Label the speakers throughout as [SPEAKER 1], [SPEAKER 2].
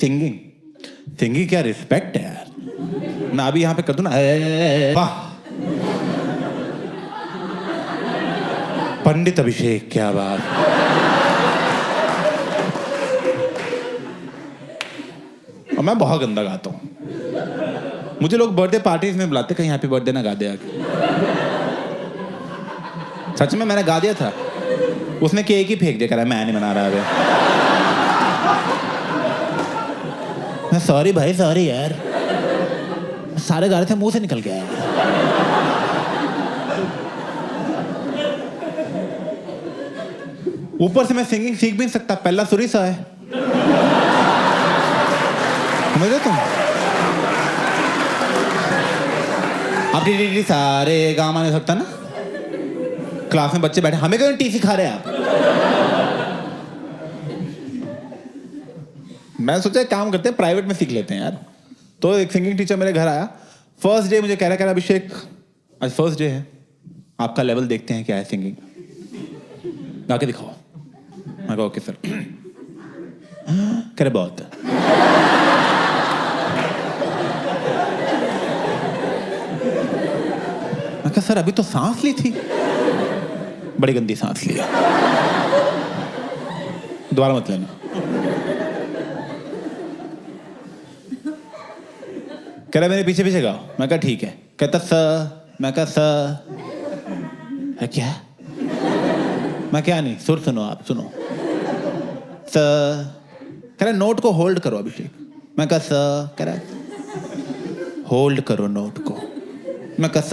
[SPEAKER 1] Singing singing क्या respect है यार। मैं अभी यहाँ पे कर दूं ना, वाह पंडित अभिषेक, क्या बात। और मैं बहुत गंदा गाता हूँ। मुझे लोग बर्थडे पार्टीज में बुलाते, कहीं हैप्पी बर्थडे ना गा दे आके। सच में मैंने गा दिया था, उसने केक ही फेंक दिया, कह रहा मैं नहीं मना रहा अभी। मैं सॉरी भाई, सॉरी यार, सारे गा रहे थे, मुंह से निकल गया। ऊपर से मैं सिंगिंग सीख भी नहीं सकता, पहला सुर ही सा है, समझ रहे तुम। आप टी सारे गामा नहीं सकता ना। क्लास में बच्चे बैठे, हमें क्यों टी सिखा रहे हैं आप। मैं सोचा काम करते हैं, प्राइवेट में सीख लेते हैं यार। तो एक सिंगिंग टीचर मेरे घर आया, फर्स्ट डे मुझे कह रहा अभिषेक आज फर्स्ट डे है, आपका लेवल देखते हैं क्या है सिंगिंग, गा के दिखाओ। मैं कहा ओके सर। कह रहे बहुत है। मैं कहा सर अभी तो सांस ली थी, बड़ी गंदी सांस ली, दोबारा मत लेना। कह रहा मेरे पीछे पीछे गाओ। मैं कहा ठीक है। कहता स, मैं कहा स है क्या, मैं क्या नहीं, सुर सुनो आप, सुनो स। कह रहा नोट को होल्ड करो अभिषेक। मैं कहा स। कह रहा होल्ड करो नोट को। मैं कहा स,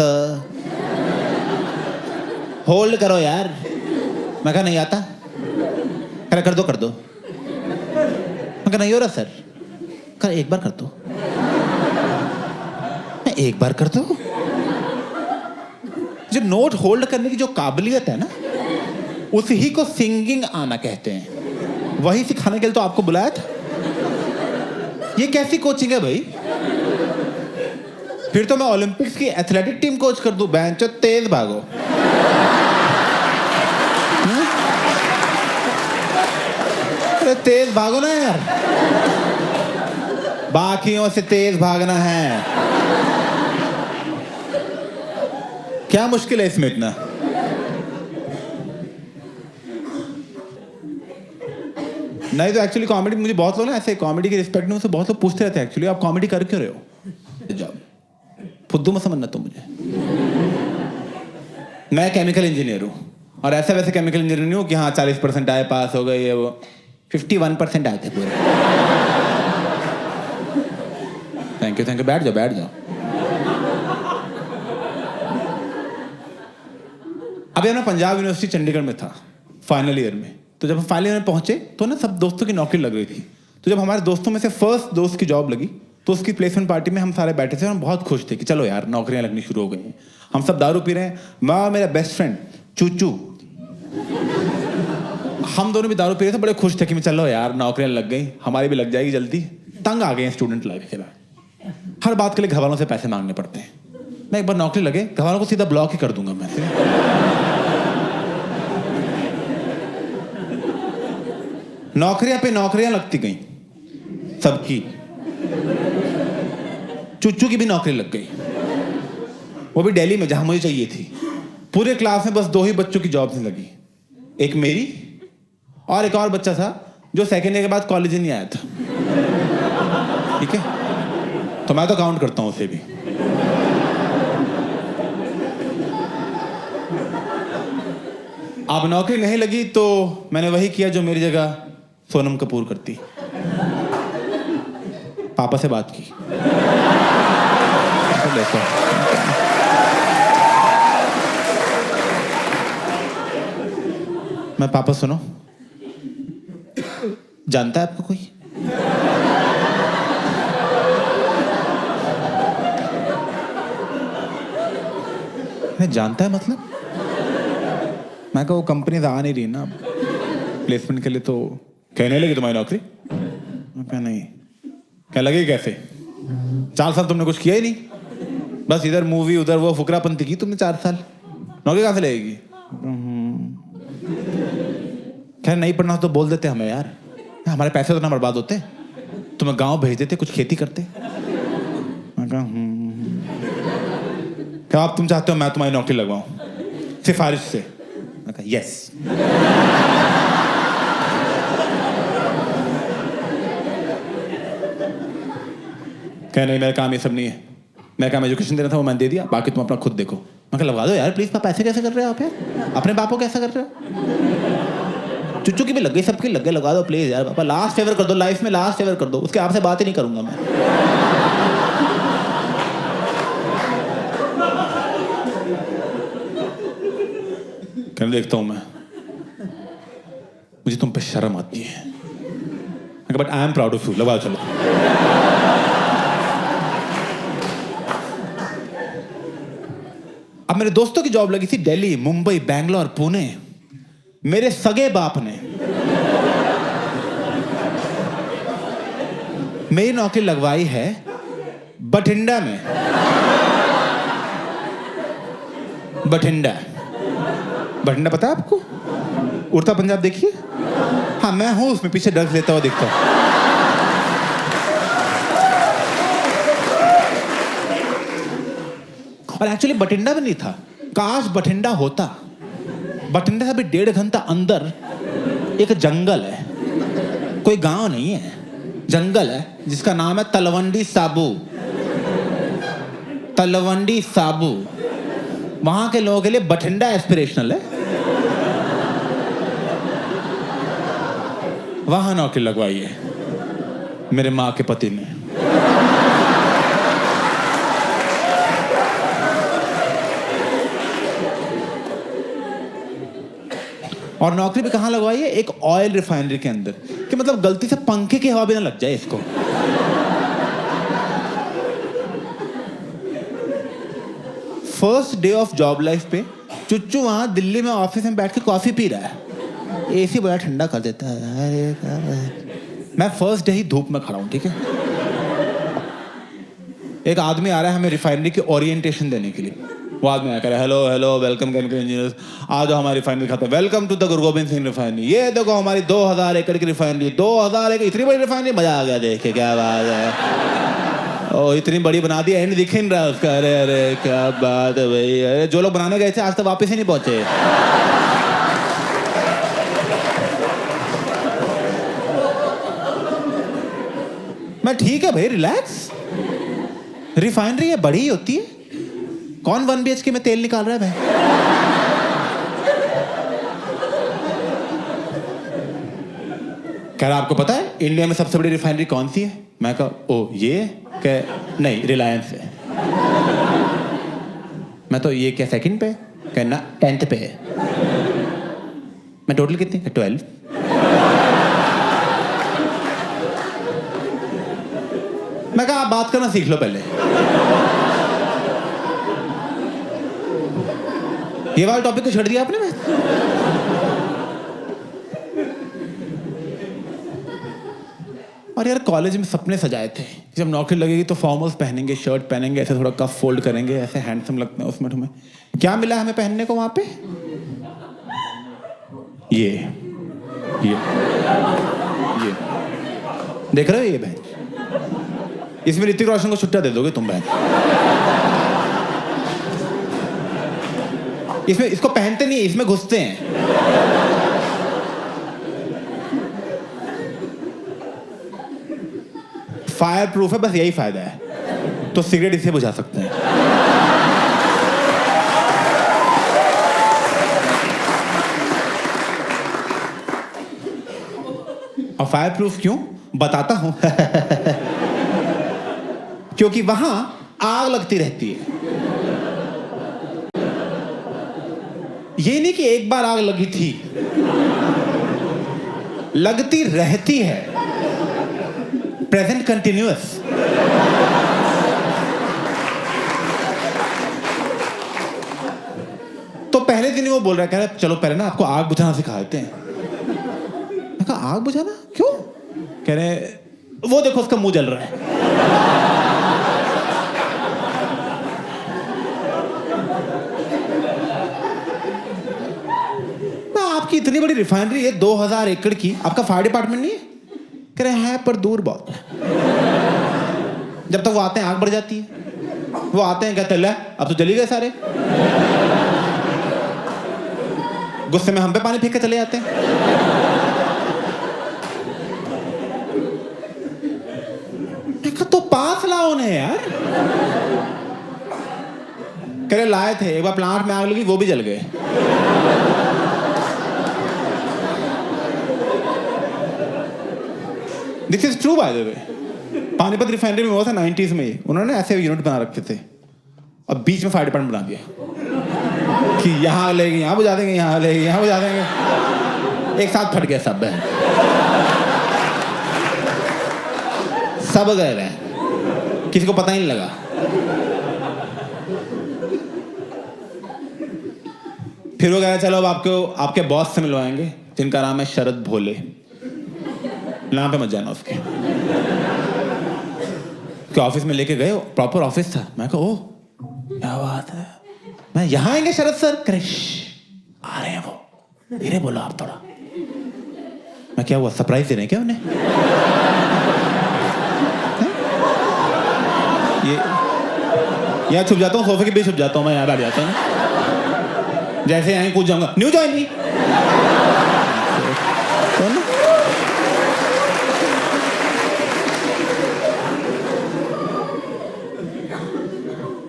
[SPEAKER 1] होल्ड करो यार। मैं कहा नहीं आता। कह रहा कर दो कर दो। मैं कहा नहीं हो रहा सर। कह रहा एक बार कर दो। एक बार कर दो। जो नोट होल्ड करने की जो काबिलियत है ना, उसी को सिंगिंग आना कहते हैं। वही सिखाने के लिए तो आपको बुलाया था। ये कैसी कोचिंग है भाई। फिर तो मैं ओलंपिक्स की एथलेटिक टीम कोच कर दूं, बेंचो तेज भागो। अरे तेज भागो ना यार, बाकियों से तेज भागना है। क्या मुश्किल है इसमें इतना। नहीं तो एक्चुअली कॉमेडी, मुझे बहुत लोग ना ऐसे कॉमेडी के रिस्पेक्ट में मुझसे बहुत लोग पूछते रहते हैं एक्चुअली आप कॉमेडी कर क्यों रहे हो। जब फुद्दू मत समझना तो मुझे, मैं केमिकल इंजीनियर हूँ और ऐसा वैसे केमिकल इंजीनियर नहीं हूँ कि हाँ 40% आए पास हो गए, ये वो 51% आए थे पूरे। थैंक यू, बैठ जाओ बैठ जाओ। अभी मैं पंजाब यूनिवर्सिटी चंडीगढ़ में था फाइनल ईयर में। तो जब हम फाइनल ईयर में पहुंचे तो ना सब दोस्तों की नौकरी लग रही थी। तो जब हमारे दोस्तों में से फर्स्ट दोस्त की जॉब लगी तो उसकी प्लेसमेंट पार्टी में हम सारे बैठे थे और हम बहुत खुश थे कि चलो यार नौकरियां लगनी शुरू हो गई हैं। हम सब दारू पी रहे हैं, मैं मेरा बेस्ट फ्रेंड चूचू, हम दोनों भी दारू पी रहे थे, बड़े खुश थे कि चलो यार नौकरियां लग गई, हमारी भी लग जाएगी जल्दी। तंग आ गए हैं स्टूडेंट लाइफ के बाद, हर बात के लिए घर वालों से पैसे मांगने पड़ते हैं। मैं एक बार नौकरी लगे, घर वालों को सीधा ब्लॉक ही कर दूंगा मैं। नौकरियां पे नौकरियां लगती गई सबकी, चुच्चू की भी नौकरी लग गई, वो भी दिल्ली में जहां मुझे चाहिए थी। पूरे क्लास में बस 2 ही बच्चों की जॉब नहीं लगी, एक मेरी और एक और बच्चा था जो सेकेंड ईयर के बाद कॉलेज ही नहीं आया था। ठीक है, तो मैं तो काउंट करता हूं उसे भी। अब नौकरी नहीं लगी तो मैंने वही किया जो मेरी जगह सोनम कपूर करती, पापा से बात की। देखो मैं, पापा सुनो, जानता है आपको कोई? मैं जानता है मतलब? मैं कहा वो कंपनी आ नहीं रही ना प्लेसमेंट के लिए, तो कहने लगी तुम्हारी नौकरी। मैं कहा नहीं। क्या लगे कैसे, 4 साल तुमने कुछ किया ही नहीं, बस इधर मूवी उधर वो फुकरापंती की तुमने 4 साल, नौकरी कहाँ से लगेगी। खैर नहीं पढ़ना तो बोल देते हमें यार, हमारे पैसे तो ना बर्बाद होते। तुम्हें गांव भेज देते, कुछ खेती करते। मैं कहा क्या आप तुम चाहते हो मैं तुम्हारी नौकरी लगवाऊं सिफारिश से? मैं कहा यस। क्या नहीं, मेरा काम ये सब नहीं है। मेरा काम एजुकेशन देना था, वो मैंने दे दिया, बाकी तुम अपना खुद देखो। मैं कहा लगवा दो यार प्लीज। पैसे कैसे कर रहे हो आप यार? अपने बाप को कैसा कर रहे हो? चुच्चू की भी लग गई, सबकी लग गई, लगा दो प्लीज यार पापा। लास्ट फेवर कर दो, लाइफ में लास्ट फेवर कर दो, उसके आपसे बात ही नहीं करूंगा मैं। कहने देखता हूं मैं, मुझे तुम पे शर्म आती है। But I am proud of you, लगा चलो। अब मेरे दोस्तों की जॉब लगी थी दिल्ली, मुंबई, बैंगलोर, पुणे। मेरे सगे बाप ने मेरी नौकरी लगवाई है बठिंडा में। बठिंडा, बठिंडा पता है आपको? उड़ता पंजाब देखिए। हाँ मैं हूं उसमें, पीछे ड्रग्स लेता हुआ दिखता हूं। और एक्चुअली बठिंडा भी नहीं था, काश बठिंडा होता। बठिंडा से भी 1.5 घंटा अंदर एक जंगल है, कोई गांव नहीं है, जंगल है जिसका नाम है तलवंडी साबू। तलवंडी साबू, वहां के लोगों के लिए बठिंडा एस्पिरेशनल है। वहां नौकरी लगवाई है मेरे माँ के पति ने। और नौकरी भी कहां लगवाई है? एक ऑयल रिफाइनरी के अंदर, कि मतलब गलती से पंखे की हवा भी ना लग जाए इसको। First day of job life पे चुच्चू वहां दिल्ली में ऑफिस में बैठ के कॉफी पी रहा है, एसी बड़ा ठंडा कर देता है। मैं फर्स्ट डे ही धूप में खड़ा हूं, ठीक है। एक आदमी आ रहा है हमें रिफाइनरी की ओरिएंटेशन देने के लिए। वो आदमी आकर hello hello welcome chemical engineers, आ जाओ हमारी रिफाइनरी खाता, welcome to the Guru Gobind Singh refinery. ये देखो हमारी 2000 एकड़ की रिफाइनरी, 2000 एकड़, इतनी बड़ी रिफाइनरी, मजा आ गया देख के, क्या बात है। ओ इतनी बड़ी बना दी, एंड दिख नहीं रहा उसका। अरे अरे क्या बात है भाई। अरे जो लोग बनाने गए थे आज तक वापस ही नहीं पहुंचे। मैं ठीक है भाई, रिलैक्स। रिफाइनरी है, बड़ी होती है। कौन 1 BHK में तेल निकाल रहा है भाई? कह रहा आपको पता है इंडिया में सबसे बड़ी रिफाइनरी कौन सी है? मैं कहा ओ ये कह नहीं, रिलायंस है। मैं तो ये क्या सेकंड पे? कहना 10th पे है। मैं टोटल कितनी? 12। मैं कहा आप बात करना सीख लो पहले। ये वाला टॉपिक को छोड़ दिया आपने। और यार कॉलेज में सपने सजाए थे, जब नौकरी लगेगी तो फॉर्मल्स पहनेंगे, शर्ट पहनेंगे, ऐसे थोड़ा कफ फोल्ड करेंगे, ऐसे हैंडसम लगते हैं उसमें। तुम्हें क्या मिला हमें पहनने को वहां पे? ये देख रहे हो ये बहन, इसमें ऋतिक रोशन को छुट्टा दे दोगे तुम बहन। इसमें इसको पहनते नहीं, इसमें घुसते हैं। फायर प्रूफ है, बस यही फायदा है। तो सिगरेट इसे बुझा सकते हैं। और फायर प्रूफ क्यों बताता हूं। क्योंकि वहां आग लगती रहती है। ये नहीं कि एक बार आग लगी थी, लगती रहती है, प्रेजेंट कंटिन्यूअस। तो पहले दिन वो बोल रहा है, कह रहा चलो पहले ना आपको आग बुझाना सिखा देते हैं। मैं कहा आग बुझाना क्यों? कह रहे वो देखो उसका मुंह जल रहा है। आपकी इतनी बड़ी रिफाइनरी है 2000 एकड़ की, आपका फायर डिपार्टमेंट नहीं है? कह रहे हैं पर दूर बहुत है। जब तक वो आते हैं आग बढ़ जाती है। वो आते हैं, कहते हैं ले अब तो जली गए सारे। गुस्से में हम पे पानी फेंक के चले जाते हैं। तो पास लाओ उन्हें यार। कह रहे लाए थे, एक बार प्लांट में आग लगी, वो भी जल गए। This is true by the way. Panipat refinery में हुआ था 90s में। उन्होंने ऐसे यूनिट बना रखे थे और बीच में फायर डिपार्टमेंट बना दिया कि यहाँ लेगी, यहाँ बुझा देंगे, यहाँ लेगी, यहाँ बुझा देंगे। एक साथ फट गया सब, सब गए रहे, किसी को पता ही नहीं लगा। फिर वो कह चलो अब आपको आपके बॉस से मिलवाएंगे जिनका नाम है शरद भोले। नाम पे मत जाना उसके। ऑफिस में लेके गए, प्रॉपर ऑफिस था। मैं कहा ओह क्या बात है, मैं यहाँ आएंगे शरद सर? क्रिश आ रहे हैं वो, धीरे बोलो आप थोड़ा। मैं क्या हुआ, सरप्राइज दे रहे हैं क्या उन्हें? ये यहाँ छुप जाता हूँ, सोफे के बीच छुप जाता हूँ मैं, यहाँ बैठ जाता हूँ। जैसे यहाँ कूद जाऊंगा, न्यू ज्वाइनिंग।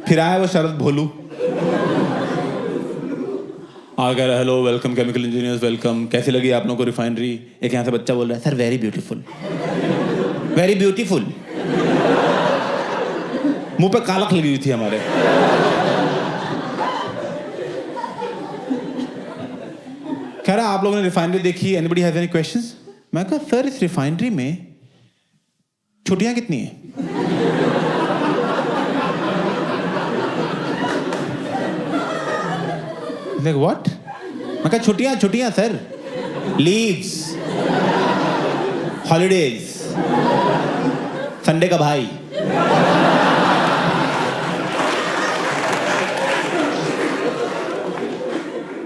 [SPEAKER 1] फिर आया वो शरद भोलू, आ गया, hello welcome chemical engineers welcome, कैसी लगी आप लोगों को रिफाइनरी? एक यहाँ से बच्चा बोल रहा है sir very beautiful, very beautiful. मुंह पे कालख लगी हुई थी हमारे। कह रहा आप लोगों ने रिफाइनरी देखी, एनीबडी हैज एनी क्वेश्चंस? मैं कहा सर इस रिफाइनरी में छुट्टियां कितनी हैं? Like what? मैं कहा छुट्टियां सर, लीव्स, हॉलीडेज, संडे का भाई।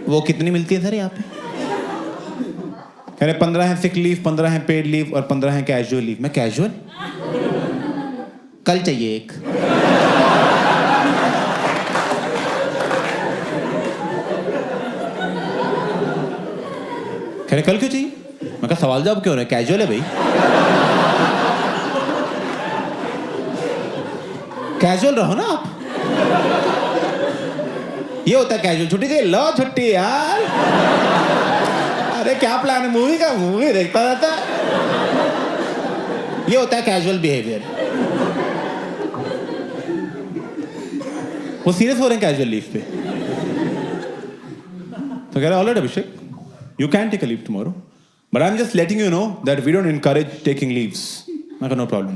[SPEAKER 1] वो कितनी मिलती है सर यहाँ पे? कह रहे 15 है सिक लीव, 15 है पेड लीव और 15 है कैजुअल लीव। मैं कैजुअल? कल चाहिए एक। कह रहे कल क्यों चाहिए? मैं कहा सवाल जवाब क्यों रहे, कैजुअल है भाई। कैजुअल रहो ना आप। ये होता है कैजुअल, छुट्टी चाहिए, लो छुट्टी यार। अरे क्या प्लान है मूवी का? मूवी देखता रहता है। ये होता है कैजुअल बिहेवियर। वो सीरियस हो रहे हैं कैजुअल लीव पे। तो कह रहे alright Abhishek, you can take a leave tomorrow, but I'm just letting you know that we don't encourage taking leaves. I got no problem.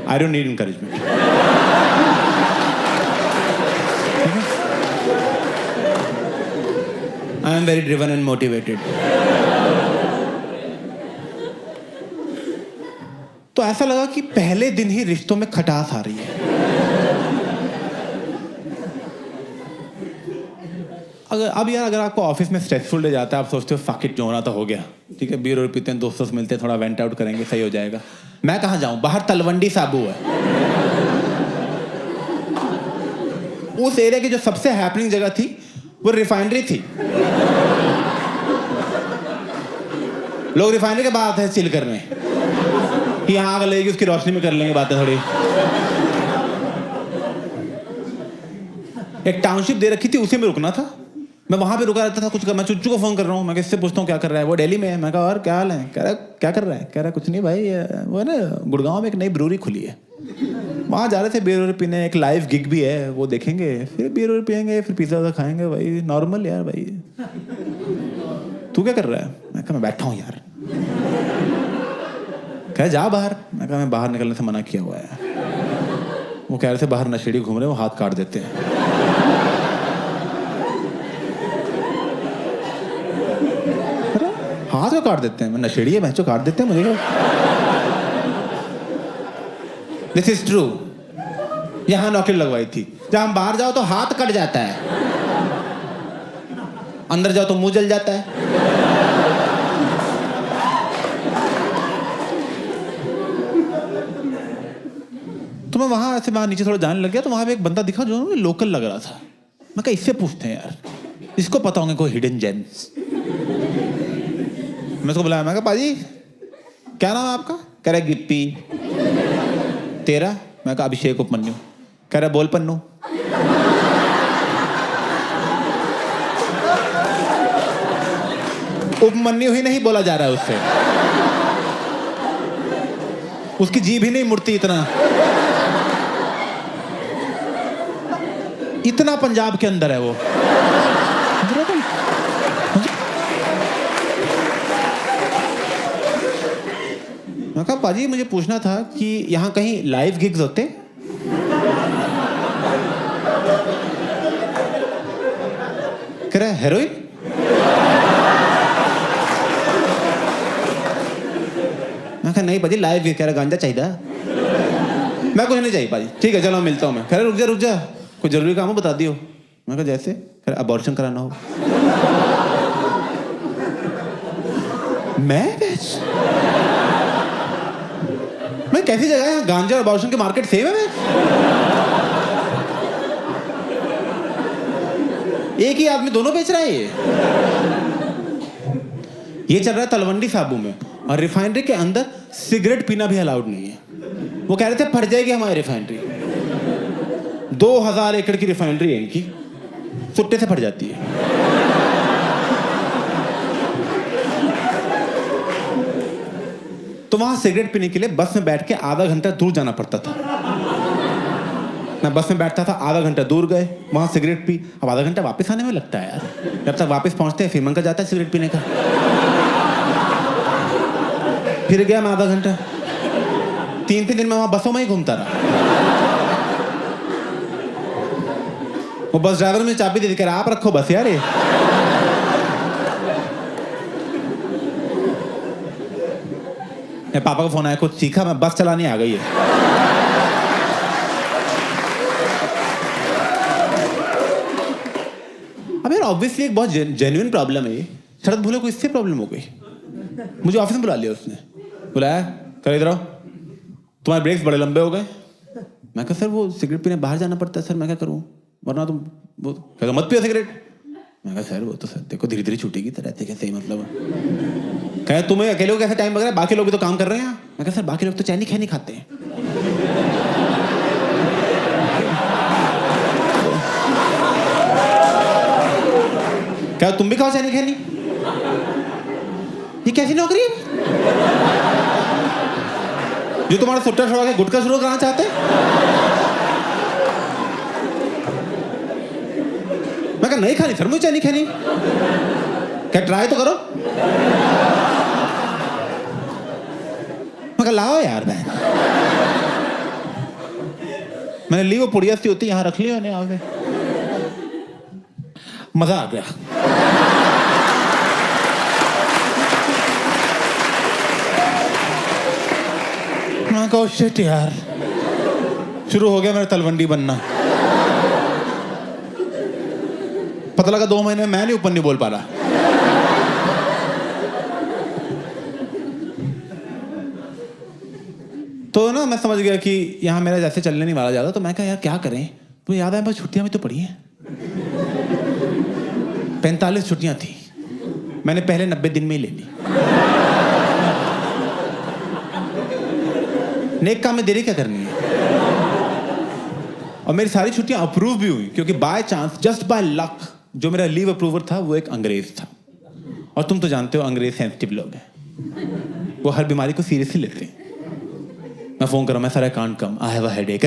[SPEAKER 1] I don't need encouragement. I am very driven and motivated. तो ऐसा लगा कि पहले दिन ही रिश्तों में खटास आ रही है। अगर आपको ऑफिस में स्ट्रेसफुल डे जाता है, आप सोचते हो फक इट, जो होना तो हो गया, ठीक है, बीयर पीते हैं, दोस्तों से मिलते हैं, थोड़ा वेंट आउट करेंगे, सही हो जाएगा। मैं कहाँ जाऊं, बाहर तलवंडी साबू है। उस एरिया की जो सबसे हैपनिंग जगह थी वो रिफाइनरी थी। लोग रिफाइनरी के बाद आते हैं चिल करने कि यहाँ आग लगेगी, उसकी रोशनी में कर लेंगे बातें थोड़ी। एक टाउनशिप दे रखी थी, उसी में रुकना था। मैं वहां पे रुका रहता था, कुछ मैं चुच्चू को फोन कर रहा हूँ, मैं किससे पूछता हूँ क्या कर रहा है, वो दिल्ली में है। मैं कहा और क्या हाल है? कह रहा क्या कर रहा है? कह रहा कुछ नहीं भाई, वो है ना गुड़गांव में एक नई ब्रूरी खुली है, वहाँ जा रहे थे बियर पीने, एक लाइव गिग भी है, वो देखेंगे, फिर बियर पियेंगे, फिर पिज्जा खाएंगे। भाई नॉर्मल यार। भाई तू क्या कर रहा है? मैं कहा मैं बैठा हूँ यार। कह जा बाहर। मैं कहा मैं बाहर निकलने से मना किया हुआ है। वो कह रहे थे बाहर नशेड़ी घूम रहे, वो हाथ काट देते हैं। हाथ को काट देते हैं? मैं नशेड़ी है, बहनचोद काट देते हैं मुझे। This is true. यहां नौकरी लगवाई थी, जब हम बाहर जाओ तो हाथ कट जाता है, अंदर जाओ तो मुंह जल जाता है। तो मैं वहाँ ऐसे वहाँ नीचे थोड़ा जाने लग गया, तो वहाँ पे एक बंदा दिखा जो लोकल लग रहा था। मैं कहा इससे पूछते हैं यार, इसको पता होंगे कोई हिडन जेम्स। मैं उसको बुलाया, मैं कहा पाजी क्या नाम है आपका? कह रहा गिप्पी। तेरा? मैं कहा अभिषेक उपमन्यु। कह रहा बोल पन्नू। उपमन्यु ही नहीं बोला जा रहा है उससे, उसकी जीभ ही नहीं मुड़ती इतना। इतना पंजाब के अंदर है वो। मैं कहा पाजी मुझे पूछना था कि यहाँ कहीं लाइव गिग्स होते? कह रहा है हेरोइन। मैं कहा नहीं पाजी लाइव गिग। कह रहा गांजा चाहिए? मैं कुछ नहीं चाहिए पाजी। ठीक है चलो मिलता हूँ मैं। कह रहा रुक जा कोई जरूरी काम हो बता दियो। मैं कहा जैसे? कह रहा अबॉर्शन कराना हो। मैं कैसी जगह है? गांजा और अबॉर्शन के मार्केट सेम है? एक ही आदमी दोनों बेच रहा है। ये चल रहा है तलवंडी साबू में, और रिफाइनरी के अंदर सिगरेट पीना भी अलाउड नहीं है। वो कह रहे थे फट जाएगी हमारी रिफाइनरी। 2000 एकड़ की रिफाइनरी है इनकी, सुट्टे से फट जाती है। तो वहां सिगरेट पीने के लिए बस में बैठ के आधा घंटा दूर जाना पड़ता था। मैं बस में बैठता था, आधा घंटा दूर गए, वहां सिगरेट पी। अब आधा घंटा वापस आने में लगता है यार। जब तक वापस पहुंचते हैं फिर मन का जाता है सिगरेट पीने का। फिर गया मैं आधा घंटा। 3 दिन मैं वहां बसों में ही घूमता रहा। वो बस ड्राइवर में चाबी दे कर आप रखो बस यार। पापा का फोन आया, कुछ सीखा? मैं बस चलाने आ गई है। अब यार ऑब्वियसली एक बहुत जेन्युइन प्रॉब्लम है ये। शरद भूले को इससे प्रॉब्लम हो गई। मुझे ऑफिस में बुला लिया उसने, बुलाया कर इधर आओ, तुम्हारे ब्रेक्स बड़े लंबे हो गए। मैं कहा सर वो सिगरेट पीने बाहर जाना पड़ता है सर, मैं क्या करूँ वरना तुम वो कहता मत पियो सिगरेट। मैं कहा सर वो तो सर देखो धीरे धीरे छूटेगी तो रहते कैसे ही मतलब। कहे तुम्हें अकेले को कैसे टाइम लग रहा है, बाकी लोग भी तो काम कर रहे हैं। मैं कहा सर बाकी लोग तो चैनी खैनी खाते हैं। क्या तुम भी खाओ चैनी खैनी? ये कैसी नौकरी है जो तुम्हारा सुट्टा छोड़ा के गुटखा शुरू कराना चाहते हैं? मैं कहा नहीं खानी सर मुझे चैनी खैनी। क्या ट्राई तो करो। मैं कहा लाओ यार मैंने ली, वो पुड़िया सी होती यहाँ रख ली मैंने आगे। मजा आ गया। मैं कहा शिट यार, शुरू हो गया मेरा तलवंडी बनना। पता लगा 2 महीने में मैं नहीं ऊपर नहीं बोल पा रहा। तो ना मैं समझ गया कि यहाँ मेरा जैसे चलने नहीं वाला ज्यादा। तो मैं कहा यार क्या करें। तो याद है बस छुट्टियां भी तो पड़ी हैं। 45 छुट्टियां थी, मैंने पहले 90 दिन में ही ले ली। नेक काम में देरी क्या करनी है। और मेरी सारी छुट्टियां अप्रूव भी हुई क्योंकि by chance just by luck जो मेरा लीव अप्रूवर था वो एक अंग्रेज था। और तुम तो जानते हो अंग्रेज सेंसिटिव लोग हैं, वो हर बीमारी को सीरियसली लेते हैं। मैं फोन कर रहा हूं, मैं sir I can't come, I have a headache.